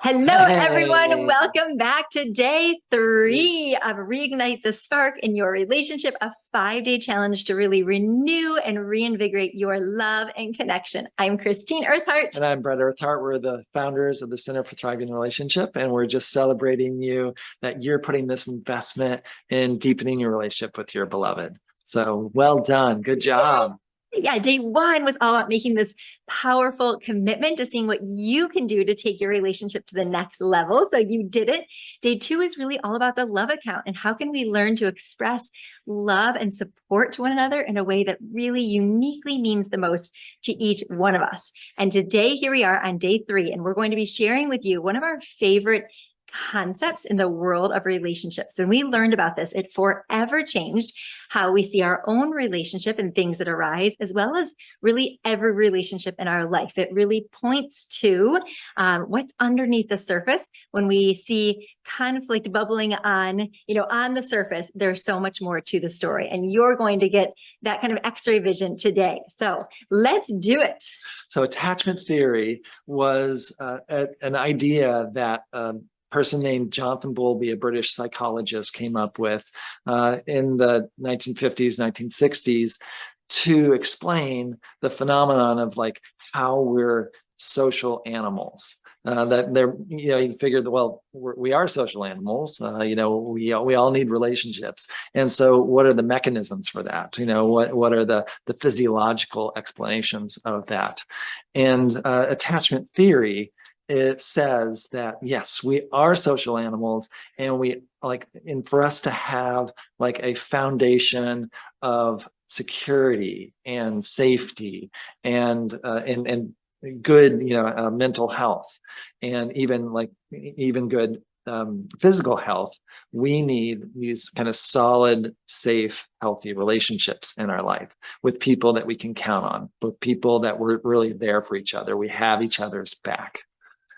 Hello, everyone. Hey, Welcome back to day 3 of Reignite the Spark in your relationship, a 5-day challenge to really renew and reinvigorate your love and connection. I'm Christine Earthheart. and I'm Brett Earthhart. We're the founders of the Center for Thriving Relationship, and we're just celebrating you that you're putting this investment in deepening your relationship with your beloved. So well done. Good job. Yeah, day 1 was all about making this powerful commitment to seeing what you can do to take your relationship to the next level. So you did it. Day 2 is really all about the love account and how can we learn to express love and support to one another in a way that really uniquely means the most to each one of us. And today, here we are on day 3, and we're going to be sharing with you one of our favorite concepts in the world of relationships. When we learned about this, it forever changed how we see our own relationship and things that arise, as well as really every relationship in our life. It really points to what's underneath the surface. When we see conflict bubbling on the surface, there's so much more to the story, and you're going to get that kind of X-ray vision today. So let's do it. So attachment theory was an idea that person named Jonathan Bowlby, a British psychologist, came up with in the 1950s, 1960s to explain the phenomenon of like how we're social animals. That they're, you figure that, well, we are social animals. We all need relationships. And so what are the mechanisms for that? What are the physiological explanations of that? And attachment theory, it says that yes, we are social animals, and for us to have like a foundation of security and safety and good mental health, and even good physical health, we need these kind of solid, safe, healthy relationships in our life with people that we can count on, with people that we're really there for each other. We have each other's back.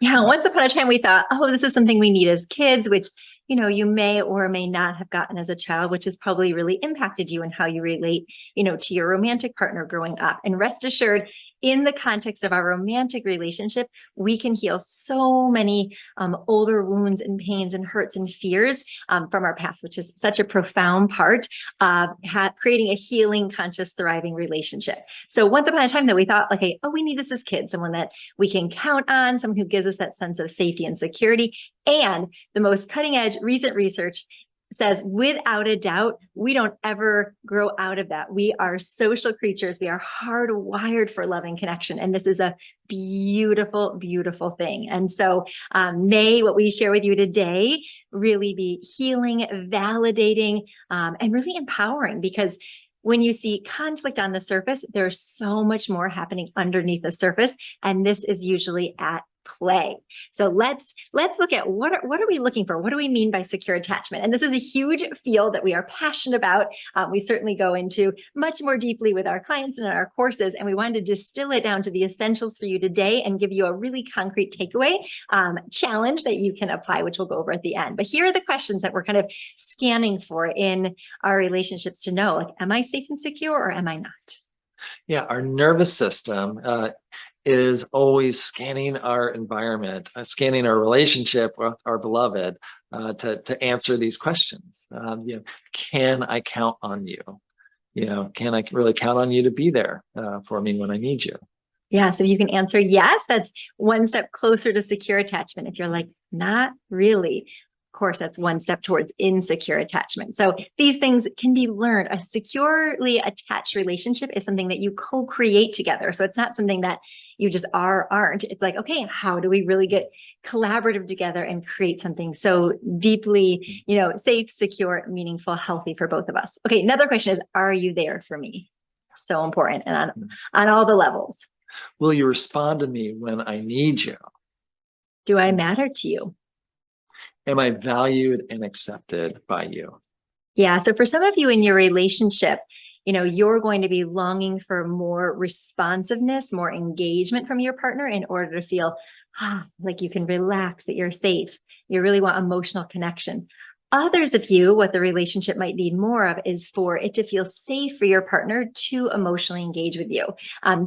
Yeah, once upon a time we thought, oh, this is something we need as kids, which, you may or may not have gotten as a child, which has probably really impacted you and how you relate, to your romantic partner growing up. And rest assured, in the context of our romantic relationship, we can heal so many older wounds and pains and hurts and fears from our past, which is such a profound part of creating a healing, conscious, thriving relationship. So once upon a time that we thought, okay, oh, we need this as kids, someone that we can count on, someone who gives us that sense of safety and security. And the most cutting edge recent research says, without a doubt, we don't ever grow out of that. We are social creatures. We are hardwired for love and connection. And this is a beautiful, beautiful thing. And so may what we share with you today really be healing, validating, and really empowering, because when you see conflict on the surface, there's so much more happening underneath the surface. And this is usually at play. So let's look at what are we looking for? What do we mean by secure attachment? And this is a huge field that we are passionate about. We certainly go into much more deeply with our clients and in our courses, and we wanted to distill it down to the essentials for you today and give you a really concrete takeaway challenge that you can apply, which we'll go over at the end. But here are the questions that we're kind of scanning for in our relationships to know, like, am I safe and secure, or am I not? Yeah, our nervous system is always scanning our environment, scanning our relationship with our beloved to answer these questions. Can I count on you? Can I really count on you to be there for me when I need you? Yeah, so you can answer yes, that's one step closer to secure attachment. If you're like, not really, of course, that's one step towards insecure attachment. So these things can be learned. A securely attached relationship is something that you co-create together. So it's not something that you just aren't. It's like, okay, how do we really get collaborative together and create something so deeply, safe, secure, meaningful, healthy for both of us? Okay, another question is, are you there for me? So important, and on all the levels. Will you respond to me when I need you? Do I matter to you? Am I valued and accepted by you? Yeah. So for some of you in your relationship, you're going to be longing for more responsiveness, more engagement from your partner in order to feel like you can relax, that you're safe. You really want emotional connection. Others of you, what the relationship might need more of is for it to feel safe for your partner to emotionally engage with you.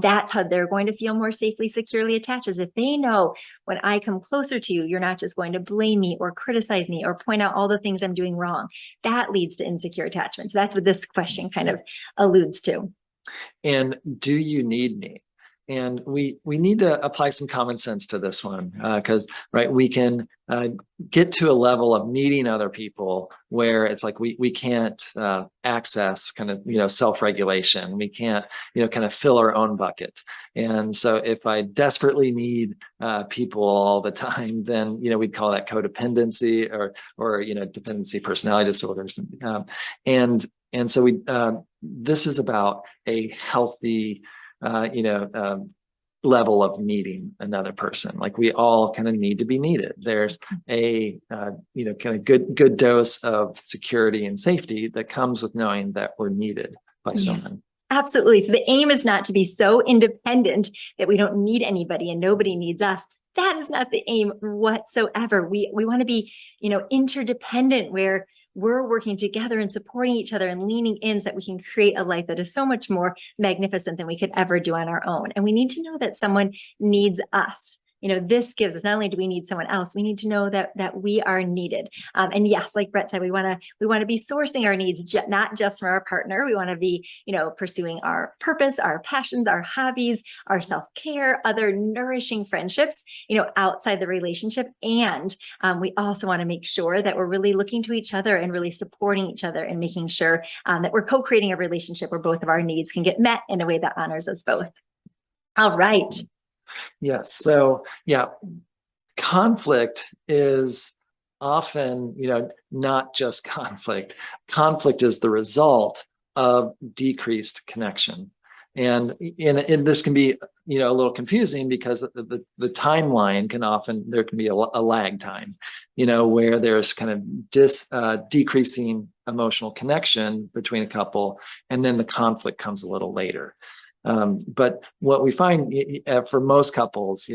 That's how they're going to feel more safely, securely attached, is if they know when I come closer to you, you're not just going to blame me or criticize me or point out all the things I'm doing wrong. That leads to insecure attachment. So that's what this question kind of alludes to. And do you need me? And we need to apply some common sense to this one, because right, we can get to a level of needing other people where it's like we can't access kind of self-regulation. We can't kind of fill our own bucket. And so if I desperately need people all the time, then we'd call that codependency or dependency personality disorders. And so this is about a healthy level of needing another person. Like we all kind of need to be needed. There's a kind of good dose of security and safety that comes with knowing that we're needed by someone. Absolutely. So the aim is not to be so independent that we don't need anybody and nobody needs us. That is not the aim whatsoever. We want to be, interdependent, where we're working together and supporting each other and leaning in so that we can create a life that is so much more magnificent than we could ever do on our own. And we need to know that someone needs us. This gives us, not only do we need someone else, we need to know that we are needed. And yes, like Brett said, we want to be sourcing our needs, not just from our partner. We want to be, pursuing our purpose, our passions, our hobbies, our self-care, other nourishing friendships, outside the relationship. And we also want to make sure that we're really looking to each other and really supporting each other and making sure that we're co-creating a relationship where both of our needs can get met in a way that honors us both. All right. Yes. So yeah, conflict is often, not just conflict. Conflict is the result of decreased connection. And this can be, a little confusing because the timeline there can be a lag time, where there's kind of decreasing emotional connection between a couple, and then the conflict comes a little later. But what we find for most couples,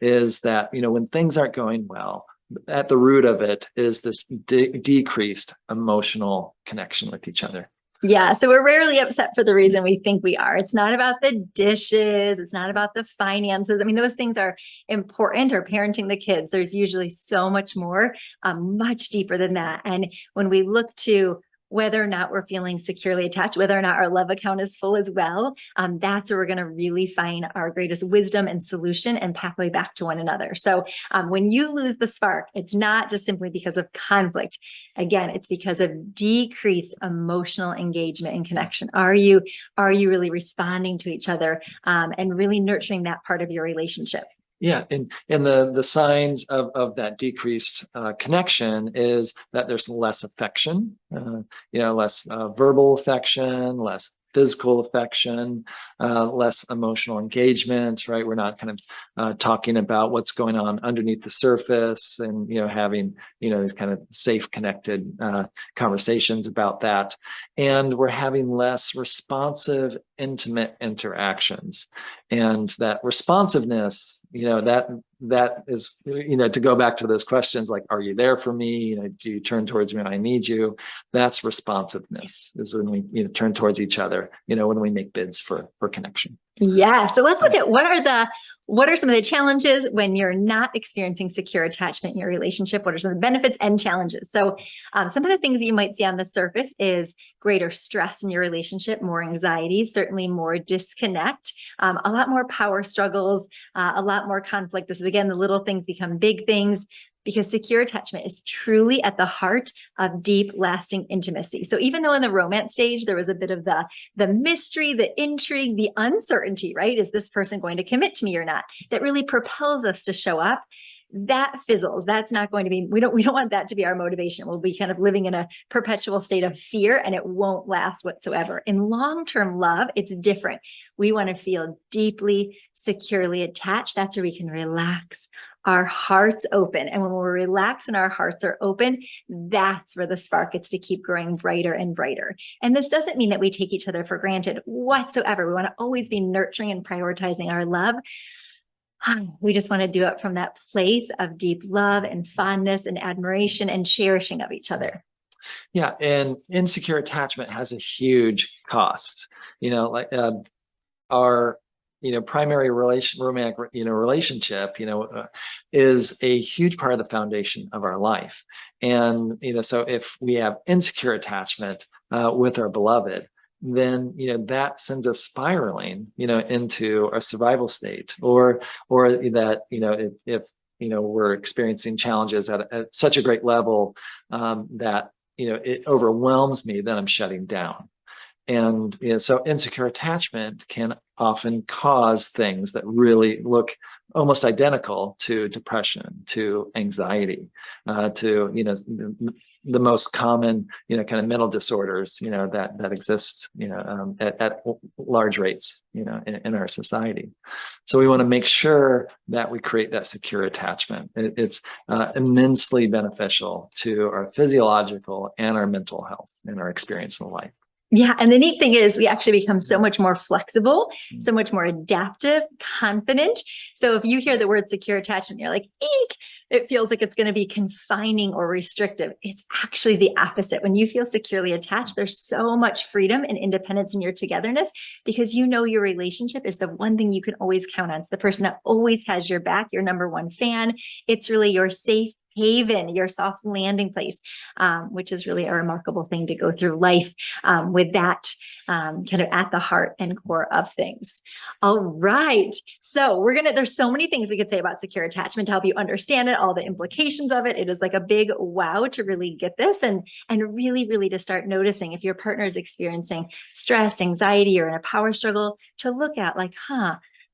is that, when things aren't going well, at the root of it is this decreased emotional connection with each other. Yeah. So we're rarely upset for the reason we think we are. It's not about the dishes. It's not about the finances. I mean, those things are important, or parenting the kids. There's usually so much more, much deeper than that. And when we look to whether or not we're feeling securely attached, whether or not our love account is full as well, that's where we're going to really find our greatest wisdom and solution and pathway back to one another. So when you lose the spark, it's not just simply because of conflict. Again, it's because of decreased emotional engagement and connection. Are you really responding to each other and really nurturing that part of your relationship? Yeah, and the signs of that decreased connection is that there's less affection, less verbal affection, less physical affection, less emotional engagement, right? We're not kind of talking about what's going on underneath the surface, and having these kind of safe, connected conversations about that. And we're having less responsive, intimate interactions. And that responsiveness, that is, to go back to those questions like, are you there for me? Do you turn towards me when I need you? That's responsiveness, is when we turn towards each other, when we make bids for connection. Yeah. So let's look at what are some of the challenges when you're not experiencing secure attachment in your relationship? What are some of the benefits and challenges? So some of the things that you might see on the surface is greater stress in your relationship, more anxiety, certainly more disconnect, a lot more power struggles, a lot more conflict. This is, again, the little things become big things, because secure attachment is truly at the heart of deep, lasting intimacy. So even though in the romance stage, there was a bit of the mystery, the intrigue, the uncertainty, right? Is this person going to commit to me or not? That really propels us to show up. That fizzles. That's not going to be, we don't want that to be our motivation. We'll be kind of living in a perpetual state of fear, and it won't last whatsoever. In long-term love, it's different. We want to feel deeply, securely attached. That's where we can relax, our hearts open. And when we're relaxed and our hearts are open, that's where the spark gets to keep growing brighter and brighter. And this doesn't mean that we take each other for granted whatsoever. We want to always be nurturing and prioritizing our love. We just want to do it from that place of deep love and fondness and admiration and cherishing of each other. Yeah, and insecure attachment has a huge cost. Like our primary romantic relationship is a huge part of the foundation of our life. And so if we have insecure attachment with our beloved, then that sends us spiraling into a survival state, or that if we're experiencing challenges at such a great level that it overwhelms me, then I'm shutting down. And so insecure attachment can often cause things that really look almost identical to depression, to anxiety, to the most common kind of mental disorders that exist at large rates in our society. So we want to make sure that we create that secure attachment. It's immensely beneficial to our physiological and our mental health and our experience in life. Yeah. And the neat thing is we actually become so much more flexible, so much more adaptive, confident. So if you hear the word secure attachment, you're like, eek, it feels like it's going to be confining or restrictive. It's actually the opposite. When you feel securely attached, there's so much freedom and independence in your togetherness, because your relationship is the one thing you can always count on. It's the person that always has your back, your number one fan. It's really your safe haven, your soft landing place, which is really a remarkable thing to go through life with that kind of at the heart and core of things. All right. So there's so many things we could say about secure attachment to help you understand it, all the implications of it. It is like a big wow to really get this and really, really to start noticing if your partner is experiencing stress, anxiety, or in a power struggle, to look at like,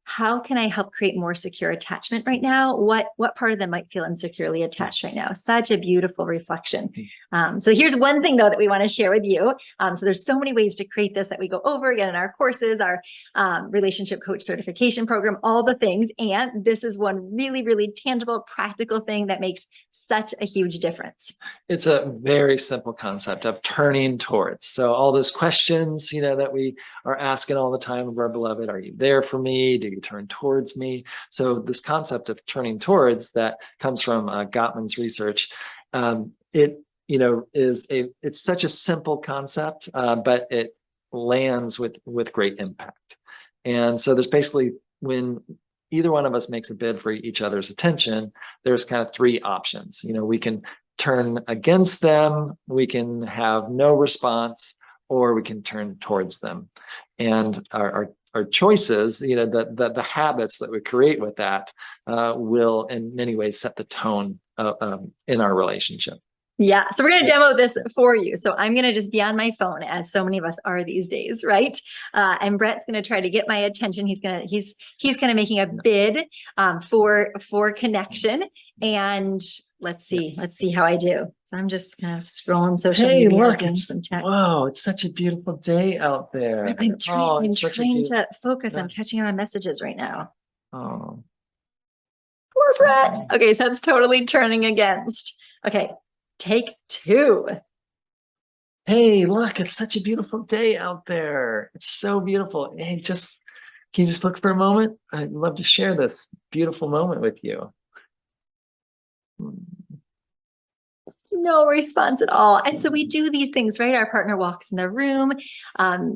how can I help create more secure attachment right now? What part of them might feel insecurely attached right now? Such a beautiful reflection. So here's one thing though that we want to share with you. So there's so many ways to create this that we go over again in our courses, our relationship coach certification program, all the things. And this is one really, really tangible, practical thing that makes such a huge difference. It's a very simple concept of turning towards. So all those questions, that we are asking all the time of our beloved, are you there for me? Do you turn towards me? So this concept of turning towards that comes from Gottman's research. It's such a simple concept, but it lands with great impact. And so there's basically, when either one of us makes a bid for each other's attention, there's kind of three options. We can turn against them, we can have no response, or we can turn towards them. And our choices, the habits that we create with that will in many ways set the tone in our relationship. Yeah. So we're going to demo this for you. So I'm going to just be on my phone, as so many of us are these days, right? And Brett's going to try to get my attention. He's kind of making a bid for connection. And let's see how I do. So I'm just kind of scrolling social media. Hey, look, wow, it's such a beautiful day out there. I'm trying to focus. I'm catching on messages right now. Oh, poor Brett. Okay, so it's totally turning against. Okay. Take two. Hey, look, it's such a beautiful day out there. It's so beautiful. Hey, can you just look for a moment? I'd love to share this beautiful moment with you. No response at all. And so we do these things, right? Our partner walks in the room.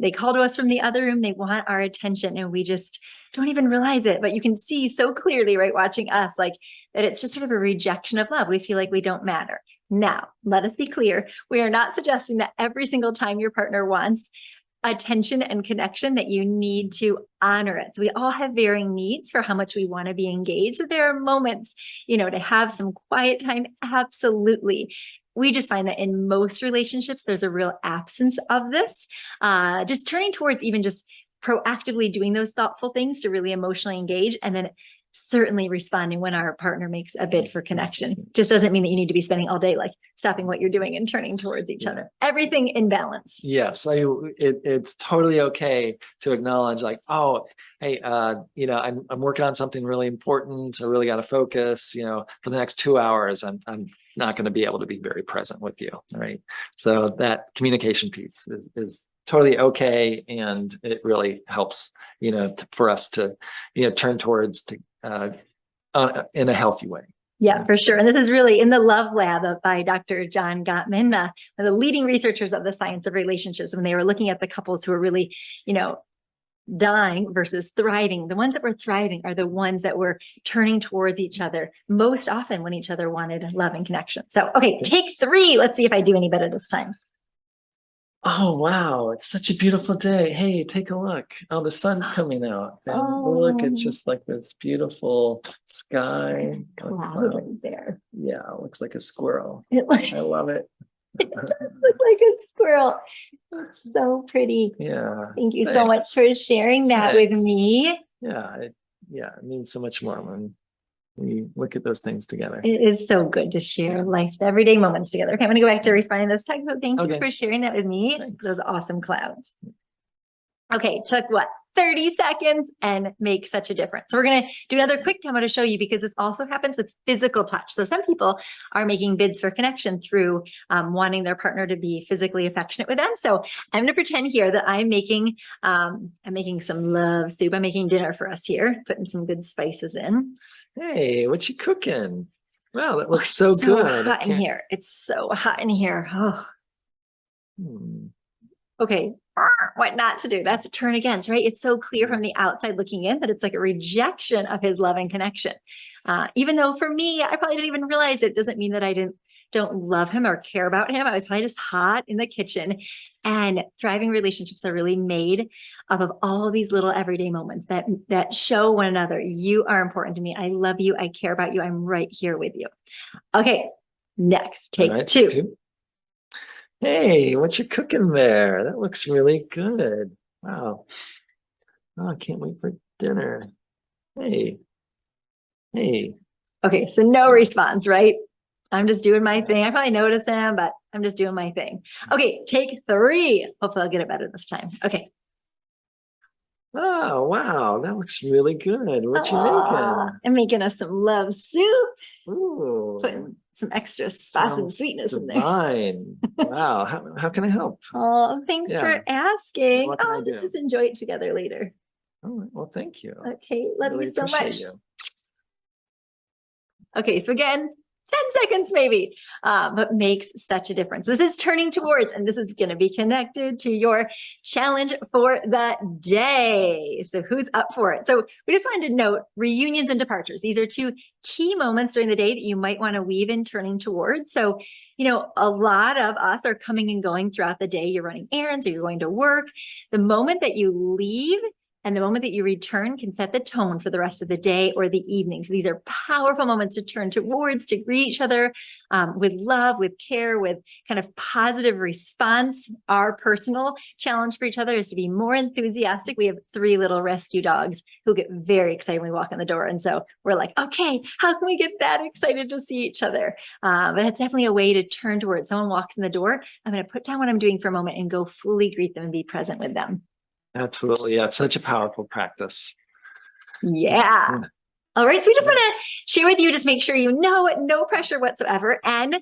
They call to us from the other room. They want our attention and we just don't even realize it. But you can see so clearly, right, watching us, like that it's just sort of a rejection of love. We feel like we don't matter. Now, let us be clear. We are not suggesting that every single time your partner wants attention and connection that you need to honor it. So we all have varying needs for how much we want to be engaged. So there are moments, to have some quiet time. Absolutely. We just find that in most relationships, there's a real absence of this. Just turning towards even just proactively doing those thoughtful things to really emotionally engage, and then certainly responding when our partner makes a bid for connection. Just doesn't mean that you need to be spending all day like stopping what you're doing and turning towards each other. Everything in balance. Yes, it's totally okay to acknowledge like, oh, hey, I'm working on something really important. I really got to focus. For the next 2 hours, I'm not going to be able to be very present with you, right? So that communication piece is totally okay, and it really helps for us to turn towards, to in a healthy way. Yeah, for sure. And this is really in the Love Lab by Dr. John Gottman, one of the leading researchers of the science of relationships. When they were looking at the couples who are really, dying versus thriving, the ones that were thriving are the ones that were turning towards each other most often when each other wanted love and connection. So, okay, take 3. Let's see if I do any better this time. Oh, wow. It's such a beautiful day. Hey, take a look. Oh, the sun's coming out. And look, it's just like this beautiful sky. Cloud right there. Yeah, it looks like a squirrel. I love it. It does look like a squirrel. It's so pretty. Yeah. Thank you so much for sharing that with me. Yeah, it means so much more when we look at those things together. It is so good to share life, everyday moments together. Okay, I'm going to go back to responding to this text, but thank you for sharing that with me. Thanks. Those awesome clouds. Okay, took what? 30 seconds and make such a difference. So we're going to do another quick demo to show you, because this also happens with physical touch. So some people are making bids for connection through wanting their partner to be physically affectionate with them. So I'm going to pretend here that I'm making some love soup. I'm making dinner for us here, putting some good spices in. Hey, what you cooking? Wow, that looks so good. Hot in here. It's so hot in here. Oh. Okay, what not to do? That's a turn against, right? It's so clear from the outside looking in that it's like a rejection of his love and connection. Even though for me, I probably didn't even realize it. Doesn't mean that I don't love him or care about him. I was probably just hot in the kitchen. And thriving relationships are really made up of all these little everyday moments that show one another, you are important to me. I love you. I care about you. I'm right here with you. Okay, next, take 2. Hey, what you cooking there? That looks really good. Wow. Oh, I can't wait for dinner. Hey. Okay, so no response, right? I'm just doing my thing. I probably notice him, but I'm just doing my thing. Okay, take 3. Hopefully I'll get it better this time. Okay. Oh, wow. That looks really good. What you making? I'm making us some love soup. Ooh. Putting some extra spice and sweetness in there. Fine. Wow. How can I help? Oh, thanks for asking. Let's just enjoy it together later. Oh, well, thank you. Okay, love you so much. Okay, so again, 10 seconds maybe, but makes such a difference. This is turning towards, and this is going to be connected to your challenge for the day. So who's up for it? So we just wanted to note reunions and departures. These are 2 key moments during the day that you might want to weave in turning towards. So, a lot of us are coming and going throughout the day. You're running errands or you're going to work. The moment that you leave and the moment that you return can set the tone for the rest of the day or the evening. So these are powerful moments to turn towards, to greet each other with love, with care, with kind of positive response. Our personal challenge for each other is to be more enthusiastic. We have 3 little rescue dogs who get very excited when we walk in the door. And so we're like, okay, how can we get that excited to see each other? But it's definitely a way to turn towards. Someone walks in the door, I'm going to put down what I'm doing for a moment and go fully greet them and be present with them. Absolutely. Yeah, it's such a powerful practice. Yeah. All right. So we just want to share with you, just make sure no pressure whatsoever. And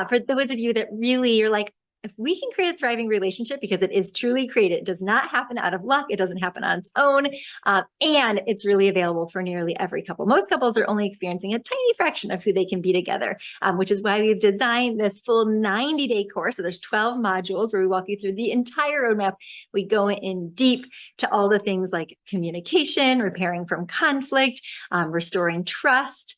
for those of you that really are like, if we can create a thriving relationship, because it is truly created, it does not happen out of luck. It doesn't happen on its own. And it's really available for nearly every couple. Most couples are only experiencing a tiny fraction of who they can be together, which is why we've designed this full 90-day course. So there's 12 modules where we walk you through the entire roadmap. We go in deep to all the things like communication, repairing from conflict, restoring trust,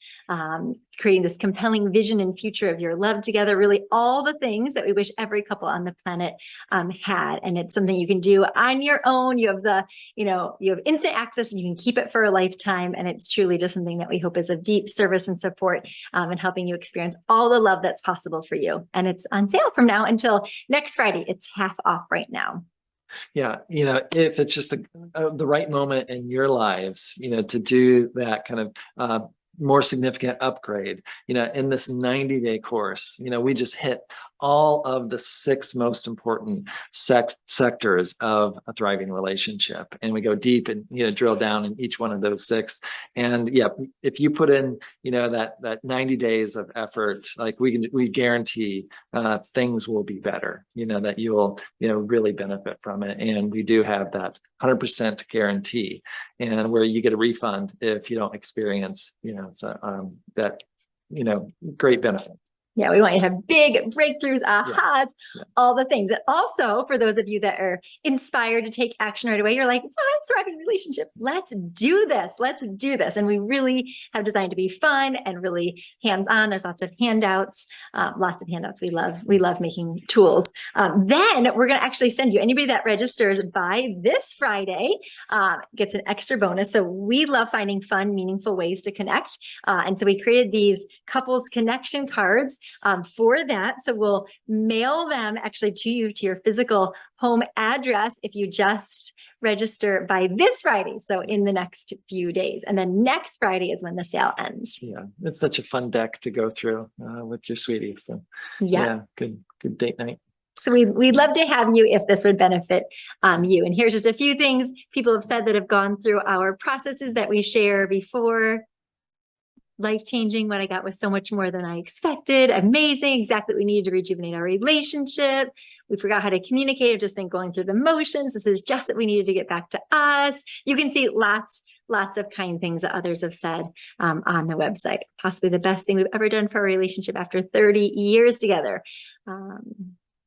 creating this compelling vision and future of your love together, really all the things that we wish every couple on the planet had. And it's something you can do on your own. You have you have instant access and you can keep it for a lifetime. And it's truly just something that we hope is of deep service and support in helping you experience all the love that's possible for you. And it's on sale from now until next Friday. It's half off right now. Yeah, if it's just the right moment in your lives, to do that kind of more significant upgrade, in this 90-day course, we just hit all of the 6 most important sectors of a thriving relationship. And we go deep and, drill down in each one of those 6. And yeah, if you put in, that 90 days of effort, like we guarantee things will be better, that you'll, really benefit from it. And we do have that 100% guarantee, and where you get a refund if you don't experience, that, great benefit. Yeah, we want you to have big breakthroughs, ahas, Yeah. all the things. And also, for those of you that are inspired to take action right away, you're like, thriving relationship, let's do this. Let's do this. And we really have designed to be fun and really hands-on. There's lots of handouts, We love making tools. Then we're going to actually send you, anybody that registers by this Friday gets an extra bonus. So we love finding fun, meaningful ways to connect. And so we created these couples connection cards for that. So we'll mail them actually to you, to your physical home address, if you just register by this Friday. So in the next few days. And then next Friday is when the sale ends. Yeah, it's such a fun deck to go through with your sweetie. So yeah, good date night. So we'd love to have you if this would benefit you. And here's just a few things people have said that have gone through our processes that we share before. Life-changing. What I got was so much more than I expected. Amazing. Exactly what we needed to rejuvenate our relationship. We forgot how to communicate. I've just been going through the motions. This is just what we needed to get back to us. You can see lots of kind things that others have said on the website. Possibly the best thing we've ever done for a relationship after 30 years together.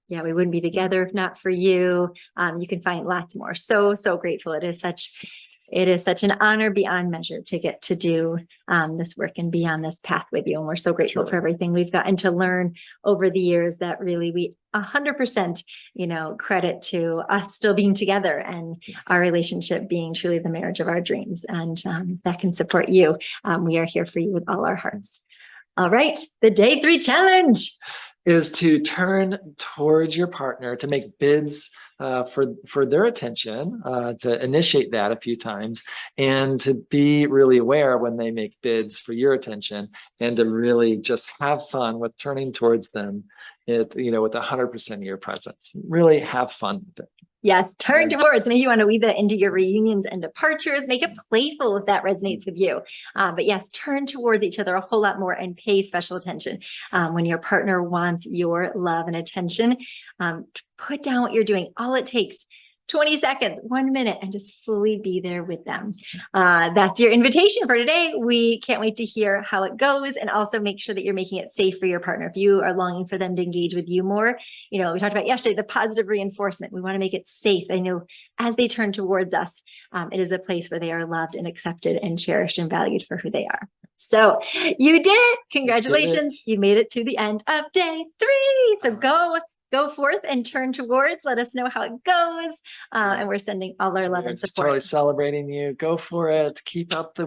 Yeah, we wouldn't be together if not for you. You can find lots more. So grateful. It is such an honor beyond measure to get to do this work and be on this path with you. And we're so grateful for everything we've gotten to learn over the years, that really we 100%, credit to us still being together and our relationship being truly the marriage of our dreams. And that can support you. We are here for you with all our hearts. All right. The day 3 challenge is to turn towards your partner, to make bids for their attention, to initiate that a few times, and to be really aware when they make bids for your attention, and to really just have fun with turning towards them, with 100% of your presence. Really have fun with it. Yes, turn towards. Maybe you want to weave that into your reunions and departures. Make it playful if that resonates with you. But yes, turn towards each other a whole lot more and pay special attention. When your partner wants your love and attention, put down what you're doing. All it takes, 20 seconds, 1 minute, and just fully be there with them. That's your invitation for today. We can't wait to hear how it goes, and also make sure that you're making it safe for your partner. If you are longing for them to engage with you more, we talked about yesterday, the positive reinforcement. We want to make it safe. I know as they turn towards us, it is a place where they are loved and accepted and cherished and valued for who they are. So you did it. Congratulations. You made it to the end of day 3. So go forth and turn towards. Let us know how it goes. And we're sending all our love and support. Totally celebrating you. Go for it. Keep up the